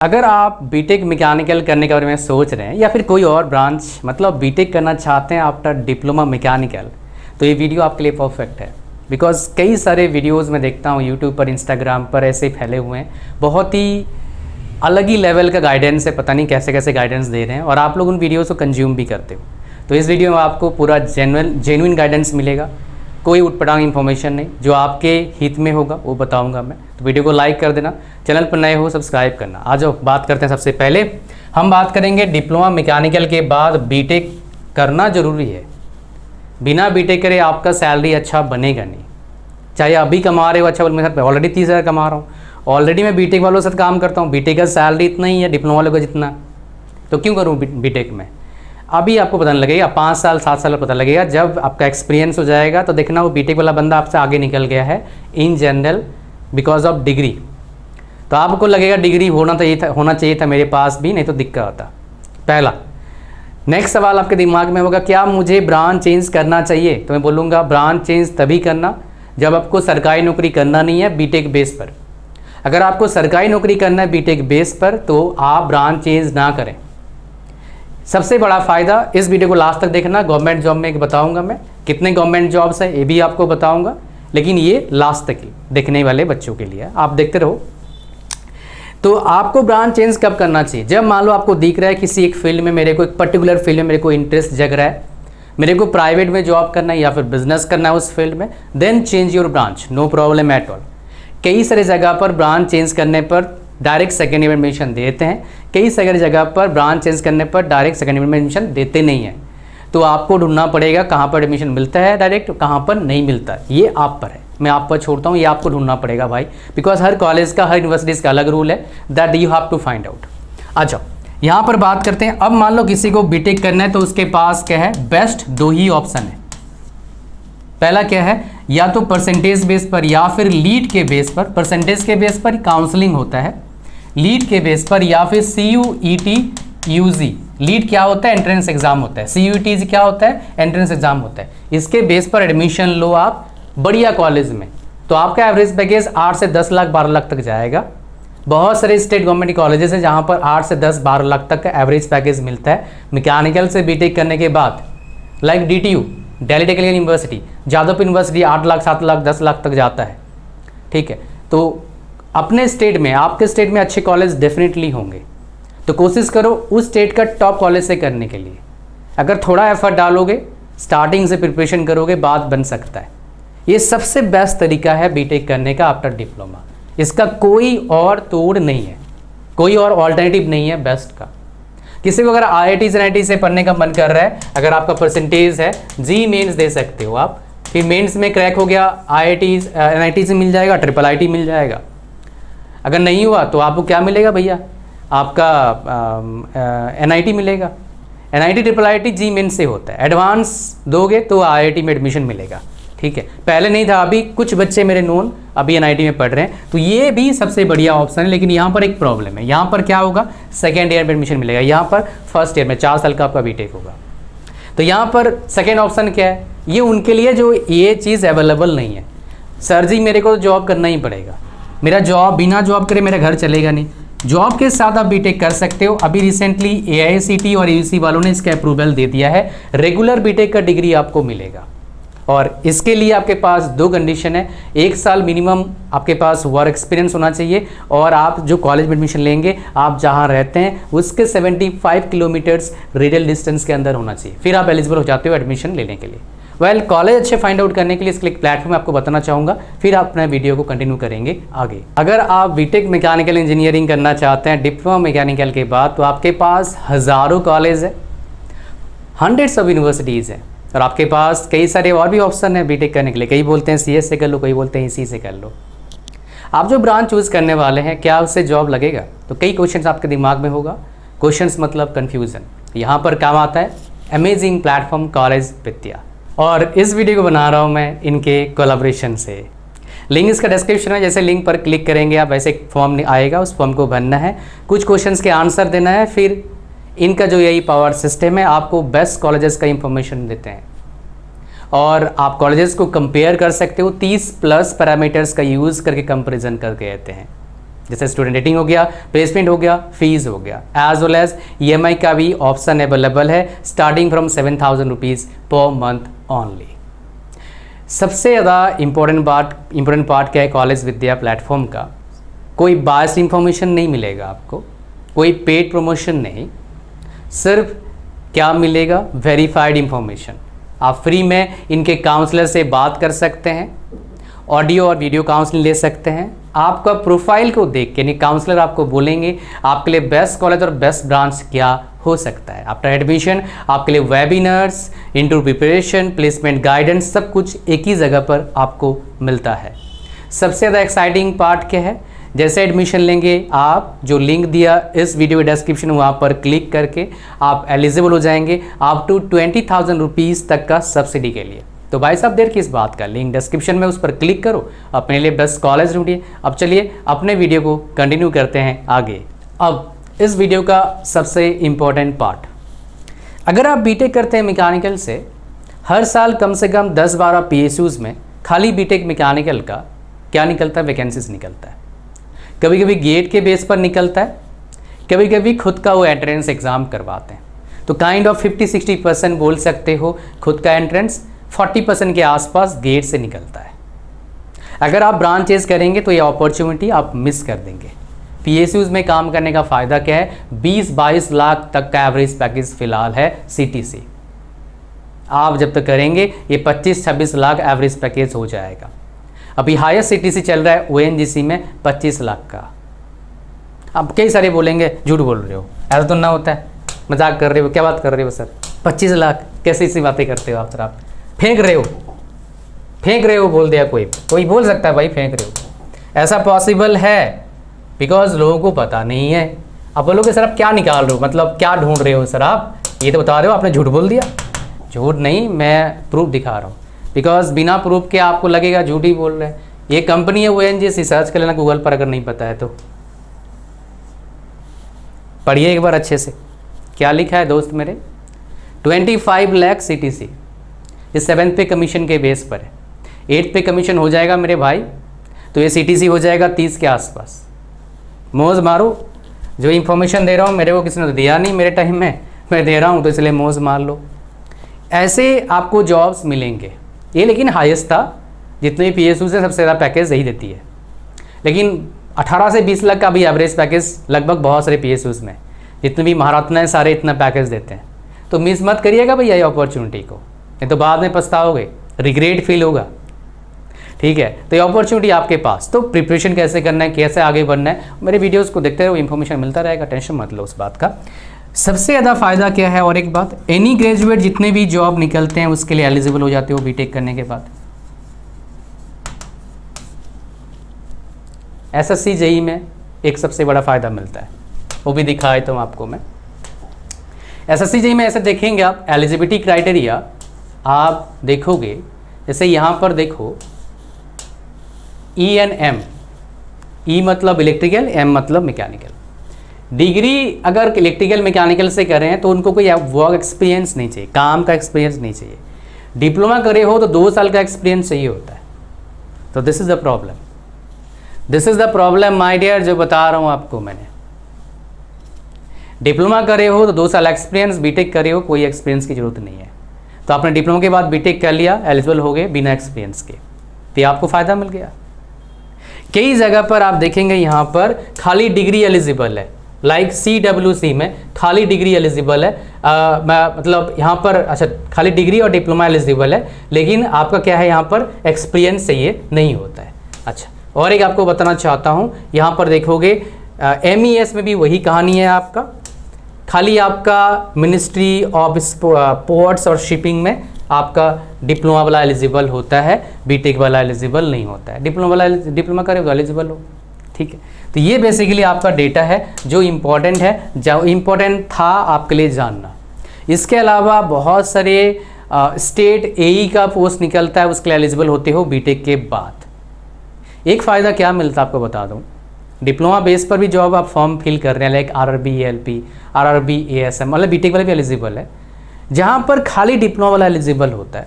अगर आप BTech mechanical करने के बारे में सोच रहे हैं या फिर कोई और ब्रांच मतलब बीटेक करना चाहते हैं आफ्टर डिप्लोमा मैकेनिकल, तो ये वीडियो आपके लिए परफेक्ट है। बिकॉज कई सारे वीडियोस मैं देखता हूँ यूट्यूब पर, इंस्टाग्राम पर ऐसे फैले हुए हैं, बहुत ही अलग ही लेवल का गाइडेंस है, पता नहीं कैसे कैसे गाइडेंस दे रहे हैं और आप लोग उन वीडियोज़ को कंज्यूम भी करते हो। तो इस वीडियो में आपको पूरा जेन्युइन गाइडेंस मिलेगा, कोई उटपटांग इन्फॉर्मेशन नहीं, जो आपके हित में होगा वो बताऊंगा मैं। तो वीडियो को लाइक कर देना, चैनल पर नए हो सब्सक्राइब करना। आ जाओ बात करते हैं। सबसे पहले हम बात करेंगे डिप्लोमा मैकेनिकल के बाद बीटेक करना ज़रूरी है। बिना बीटेक करे आपका सैलरी अच्छा बनेगा नहीं। चाहे अभी कमा रहे हो अच्छा, मेरे साथ ऑलरेडी 30,000 कमा रहा हूँ, ऑलरेडी मैं बीटेक वालों के साथ काम करता हूँ। बीटेक का सैलरी इतना ही है डिप्लोमा वालों का जितना, तो क्यों करूँ बीटेक में। अभी आपको पता नहीं लगेगा, 5 साल 7 साल पता लगेगा, जब आपका एक्सपीरियंस हो जाएगा तो देखना वो बीटेक वाला बंदा आपसे आगे निकल गया है in general because of degree. तो आपको लगेगा डिग्री होना चाहिए था मेरे पास भी, नहीं तो दिक्कत होता। पहला नेक्स्ट सवाल आपके दिमाग में होगा, क्या मुझे ब्रांच चेंज करना चाहिए? तो मैं बोलूँगा ब्रांच चेंज तभी करना जब आपको सरकारी नौकरी करना नहीं है बीटेक बेस पर। अगर आपको सरकारी नौकरी करना है बीटेक बेस पर तो आप ब्रांच चेंज ना करें। सबसे बड़ा फ़ायदा, इस वीडियो को लास्ट तक देखना, गवर्नमेंट जॉब में बताऊंगा मैं कितने गवर्नमेंट जॉब्स है ये भी आपको बताऊंगा, लेकिन ये लास्ट तक ही देखने वाले बच्चों के लिए आप देखते रहो। तो आपको ब्रांच चेंज कब करना चाहिए? जब मान लो आपको दिख रहा है किसी एक फील्ड में, मेरे को एक पर्टिकुलर फील्ड में मेरे को इंटरेस्ट जग रहा है, मेरे को प्राइवेट में जॉब करना है या फिर बिजनेस करना है उस फील्ड में, then change your branch, no problem at all. कई सारे जगह पर ब्रांच चेंज करने पर डायरेक्ट सेकेंड ईयर एडमिशन देते हैं, कई सारी जगह पर ब्रांच चेंज करने पर डायरेक्ट सेकेंड ईयर में एडमिशन देते नहीं हैं। तो आपको ढूंढना पड़ेगा कहाँ पर एडमिशन मिलता है डायरेक्ट, कहाँ पर नहीं मिलता है, ये आप पर है, मैं आप पर छोड़ता हूँ, ये आपको ढूंढना पड़ेगा भाई। बिकॉज हर कॉलेज का, हर यूनिवर्सिटीज़ का अलग रूल है, that you have to find out. अच्छा, यहाँ पर बात करते हैं। अब मान लो किसी को बीटेक करना है तो उसके पास क्या है, बेस्ट 2 ही ऑप्शन है। पहला क्या है, या तो परसेंटेज बेस पर या फिर लीड के बेस पर। परसेंटेज के बेस पर काउंसलिंग होता है, लीड के बेस पर या फिर CUET UG। लीड क्या होता है? एंट्रेंस एग्जाम होता है। CUET क्या होता है? एंट्रेंस एग्जाम होता है। इसके बेस पर एडमिशन लो आप बढ़िया कॉलेज में, तो आपका एवरेज पैकेज 8 से 10 लाख 12 लाख तक जाएगा। बहुत सारे स्टेट गवर्नमेंट कॉलेजेस हैं जहाँ पर 8 से 10-12 लाख तक का एवरेज पैकेज मिलता है मैकेनिकल से बीटेक करने के बाद। Like DTU, Delhi technical university, Jadavpur university 8 lakh 7 lakh 10 lakh तक जाता है। ठीक है, तो अपने स्टेट में, आपके स्टेट में अच्छे कॉलेज डेफिनेटली होंगे, तो कोशिश करो उस स्टेट का टॉप कॉलेज से करने के लिए। अगर थोड़ा एफर्ट डालोगे, स्टार्टिंग से प्रिपरेशन करोगे, बात बन सकता है। ये सबसे बेस्ट तरीका है बीटेक करने का आफ्टर डिप्लोमा। इसका कोई और तोड़ नहीं है, कोई और ऑल्टरनेटिव नहीं है बेस्ट का। किसी को अगर IIT NIT से पढ़ने का मन कर रहा है, अगर आपका परसेंटेज है, जी मेंस दे सकते हो आप, फिर मेंस में क्रैक हो गया IIT NIT से मिल जाएगा, IIIT मिल जाएगा। अगर नहीं हुआ तो आपको क्या मिलेगा भैया, आपका NIT मिलेगा। NIT IIIT जी मेंस से होता है, एडवांस दोगे तो IIT में एडमिशन मिलेगा। ठीक है, पहले नहीं था, अभी कुछ बच्चे मेरे नोन अभी NIT में पढ़ रहे हैं, तो ये भी सबसे बढ़िया ऑप्शन है। लेकिन यहाँ पर एक प्रॉब्लम है, यहाँ पर क्या होगा, सेकेंड ईयर में एडमिशन मिलेगा, यहाँ पर फर्स्ट ईयर में 4 साल का आपका बीटेक होगा। तो यहाँ पर सेकेंड ऑप्शन क्या है, ये उनके लिए जो ये चीज़ अवेलेबल नहीं है। सर जी मेरे को जॉब करना ही पड़ेगा, मेरा जॉब, बिना जॉब करे मेरा घर चलेगा नहीं। जॉब के साथ आप बीटेक कर सकते हो। अभी रिसेंटली AICTE और UGC वालों ने इसका अप्रूवल दे दिया है, रेगुलर बीटेक का डिग्री आपको मिलेगा। और इसके लिए आपके पास 2 कंडीशन है, 1 साल मिनिमम आपके पास वर्क एक्सपीरियंस होना चाहिए, और आप जो कॉलेज में एडमिशन लेंगे, आप जहां रहते हैं उसके 75 किलोमीटर्स रेडियल डिस्टेंस के अंदर होना चाहिए, फिर आप एलिजिबल हो जाते हो एडमिशन लेने के लिए। वेल, कॉलेज अच्छे फाइंड आउट करने के लिए इसके लिए प्लेटफॉर्म आपको बताना चाहूँगा, फिर आप अपना वीडियो को कंटिन्यू करेंगे आगे। अगर आप बीटेक मैकेनिकल इंजीनियरिंग करना चाहते हैं डिप्लोमा मैकेनिकल के बाद, तो आपके पास हज़ारों कॉलेज है, हंड्रेड्स ऑफ यूनिवर्सिटीज़ हैं, और आपके पास कई सारे और भी ऑप्शन है बीटेक करने के लिए। कई बोलते हैं CS से कर लो, कई बोलते हैं EC से कर लो। आप जो ब्रांच चूज़ करने वाले हैं, क्या उससे जॉब लगेगा? तो कई क्वेश्चंस आपके दिमाग में होगा, क्वेश्चंस मतलब कन्फ्यूज़न। यहाँ पर काम आता है अमेजिंग प्लेटफॉर्म कॉलेज विद्या, और इस वीडियो को बना रहा हूँ मैं इनके कोलैबोरेशन से। लिंक इसका डिस्क्रिप्शन में, जैसे लिंक पर क्लिक करेंगे आप, वैसे एक फॉर्म आएगा, उस फॉर्म को भरना है, कुछ क्वेश्चंस के आंसर देना है, फिर इनका जो यही पावर सिस्टम है आपको बेस्ट कॉलेजेस का इंफॉर्मेशन देते हैं। और आप कॉलेजेस को कंपेयर कर सकते हो, 30+ पैरामीटर्स का यूज़ करके कंपैरिजन करके देते हैं। जैसे स्टूडेंट रेटिंग हो गया, प्लेसमेंट हो गया, फीस हो गया, एज वेल एज EMI का भी ऑप्शन अवेलेबल है starting from 7,000 rupees per month only. सबसे ज़्यादा इम्पोर्टेंट पार्ट क्या है कॉलेज विद्या प्लेटफॉर्म का, कोई बायस्ड इंफॉर्मेशन नहीं मिलेगा आपको, कोई पेड प्रमोशन नहीं, सिर्फ क्या मिलेगा, वेरीफाइड इंफॉर्मेशन। आप फ्री में इनके काउंसलर से बात कर सकते हैं, ऑडियो और वीडियो काउंसलिंग ले सकते हैं। आपका प्रोफाइल को देख के यानी काउंसलर आपको बोलेंगे आपके लिए बेस्ट कॉलेज और बेस्ट ब्रांच क्या हो सकता है। आफ्टर एडमिशन आपके लिए webinars, interview preparation, placement guidance सब कुछ एक ही जगह पर आपको मिलता है। सबसे ज़्यादा एक्साइटिंग पार्ट क्या है, जैसे एडमिशन लेंगे आप जो लिंक दिया इस वीडियो के डिस्क्रिप्शन वहाँ पर क्लिक करके आप एलिजिबल हो जाएंगे अप टू 20,000 रुपीज़ तक का सब्सिडी के लिए। तो भाई साहब देर किस बात का, लिंक डिस्क्रिप्शन में उस पर क्लिक करो, अपने लिए बेस्ट कॉलेज ढूंढिए। अब चलिए अपने वीडियो को कंटिन्यू करते हैं आगे। अब इस वीडियो का सबसे इम्पोर्टेंट पार्ट, अगर आप बीटेक करते हैं मैकेनिकल से, हर साल कम से कम 10-12 PSUs में खाली बीटेक मैकेनिकल का क्या निकलता है, वैकेंसीज निकलता है। कभी कभी गेट के बेस पर निकलता है, कभी कभी खुद का वो एंट्रेंस एग्ज़ाम करवाते हैं। तो काइंड ऑफ 50-60% बोल सकते हो खुद का एंट्रेंस, 40% के आसपास गेट से निकलता है। अगर आप ब्रांचेस करेंगे तो ये अपॉर्चुनिटी आप मिस कर देंगे। PSUs में काम करने का फ़ायदा क्या है, 20-22 लाख तक का एवरेज पैकेज फिलहाल है CTC। आप जब तक करेंगे ये 25-26 लाख एवरेज पैकेज हो जाएगा। अभी हाईएस्ट CTC चल रहा है ONGC में 25 लाख का। अब कई सारे बोलेंगे झूठ बोल रहे हो, ऐसा तो ना होता है, मजाक कर रहे हो, क्या बात कर रहे हो सर, 25 लाख कैसी सी बातें करते हो आप सर, आप फेंक रहे हो बोल दिया, कोई बोल सकता है भाई फेंक रहे हो। ऐसा पॉसिबल है बिकॉज लोगों को पता नहीं है। अब बोलोगे सर आप क्या निकाल रहे हो, मतलब क्या ढूंढ रहे हो सर, आप ये तो बता रहे हो आपने झूठ बोल दिया। झूठ नहीं, मैं प्रूफ दिखा रहा हूँ, बिकॉज बिना प्रूफ के आपको लगेगा झूठ ही बोल रहे हैं। ये कंपनी है ONGC, सर्च कर लेना गूगल पर अगर नहीं पता है तो। पढ़िए एक बार अच्छे से क्या लिखा है दोस्त मेरे, 25 लाख CTC, ये 7th पे कमीशन के बेस पर है। 8th पे कमीशन हो जाएगा मेरे भाई तो ये CTC हो जाएगा 30 के आसपास। मौज मारो, जो इंफॉर्मेशन दे रहा हूँ मेरे को किसी ने तो दिया नहीं मेरे टाइम में, मैं दे रहा हूँ तो इसलिए मौज मार लो। ऐसे आपको जॉब्स मिलेंगे ये, लेकिन हाईएस्ट था जितने भी PSU से सबसे ज़्यादा पैकेज यही देती है। लेकिन 18 से 20 लाख का भी एवरेज पैकेज लगभग बहुत सारे PSUs में, जितने भी महारत्ना हैं सारे इतना पैकेज देते हैं। तो मिस मत करिएगा भैया ये अपॉर्चुनिटी को, नहीं तो बाद में पछताओगे, रिग्रेट फील होगा। ठीक है, तो ये अपॉर्चुनिटी आपके पास। तो प्रिपरेशन कैसे करना है, कैसे आगे बढ़ना है, मेरे वीडियोस को देखते रहो, इन्फॉर्मेशन मिलता रहेगा, टेंशन मत लो उस बात का। सबसे ज़्यादा फ़ायदा क्या है, और एक बात, एनी ग्रेजुएट जितने भी जॉब निकलते हैं उसके लिए एलिजिबल हो जाते हो बीटेक करने के बाद। SSC JEE में एक सबसे बड़ा फ़ायदा मिलता है, वो भी दिखाए तो आपको मैं। SSC JEE में ऐसे देखेंगे आप, एलिजिबिलिटी क्राइटेरिया आप देखोगे, जैसे यहाँ पर देखो E&M, E मतलब इलेक्ट्रिकल, M मतलब मैकेनिकल। डिग्री अगर इलेक्ट्रिकल मैकेनिकल से कर रहे हैं तो उनको कोई वर्क एक्सपीरियंस नहीं चाहिए, काम का एक्सपीरियंस नहीं चाहिए। डिप्लोमा करे हो तो 2 साल का एक्सपीरियंस चाहिए होता है। तो this is the problem, this is the problem my dear, जो बता रहा हूँ आपको मैंने। डिप्लोमा करे हो तो 2 साल एक्सपीरियंस, बीटेक करे हो कोई एक्सपीरियंस की ज़रूरत नहीं है। तो आपने डिप्लोमा के बाद बीटेक कर लिया, एलिजिबल हो गए बिना एक्सपीरियंस के, तो आपको फ़ायदा मिल गया। कई जगह पर आप देखेंगे यहाँ पर खाली डिग्री एलिजिबल है, लाइक CWC में खाली डिग्री एलिजिबल है, मतलब यहाँ पर अच्छा खाली डिग्री और डिप्लोमा एलिजिबल है, लेकिन आपका क्या है यहाँ पर एक्सपीरियंस चाहिए नहीं होता है। अच्छा, और एक आपको बताना चाहता हूँ, यहाँ पर देखोगे MES में भी वही कहानी है आपका, खाली आपका मिनिस्ट्री ऑफ पोर्ट्स और शिपिंग में आपका डिप्लोमा वाला एलिजिबल होता है, बीटेक वाला एलिजिबल नहीं होता है। डिप्लोमा करे तो एलिजिबल हो, ठीक है। तो ये बेसिकली आपका डेटा है जो इम्पोर्टेंट है, जो इम्पोर्टेंट था आपके लिए जानना। इसके अलावा बहुत सारे स्टेट AE का पोस्ट निकलता है, उसके लिए एलिजिबल होते हो बीटेक के बाद। एक फ़ायदा क्या मिलता है आपको बता दूँ, डिप्लोमा बेस पर भी जॉब आप फॉर्म फिल कर रहे हैं, like RRB ALP, RRB ASM, मतलब बीटेक वाले भी एलिजिबल है। जहाँ पर खाली डिप्लोमा वाला एलिजिबल होता है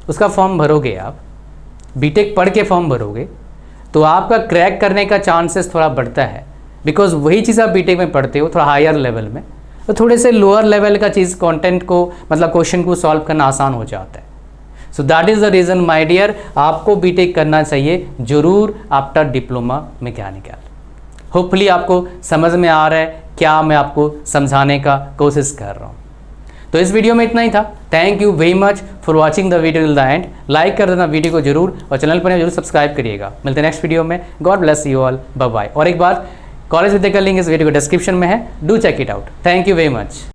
उसका फॉर्म भरोगे आप, बीटेक पढ़ के फॉर्म भरोगे तो आपका क्रैक करने का चांसेस थोड़ा बढ़ता है, बिकॉज वही चीज़ आप बीटेक में पढ़ते हो थोड़ा हायर लेवल में, तो थोड़े से लोअर लेवल का चीज़ कंटेंट को मतलब क्वेश्चन को सॉल्व करना आसान हो जाता है। So that is the reason my dear, आपको बीटेक करना चाहिए जरूर आफ्टर डिप्लोमा मैकेनिकल। होपफुली आपको समझ में आ रहा है क्या मैं आपको समझाने का कोशिश कर रहा हूँ। तो इस वीडियो में इतना ही था। Thank you very much for watching the video till the end. Like कर देना वीडियो को जरूर, और चैनल पर जरूर सब्सक्राइब करिएगा। मिलते हैं नेक्स्ट वीडियो में। God bless you all, bye bye. और एक बात, कॉलेज विद्या का लिंक इस वीडियो को डिस्क्रिप्शन में है, do check it out. Thank you very much.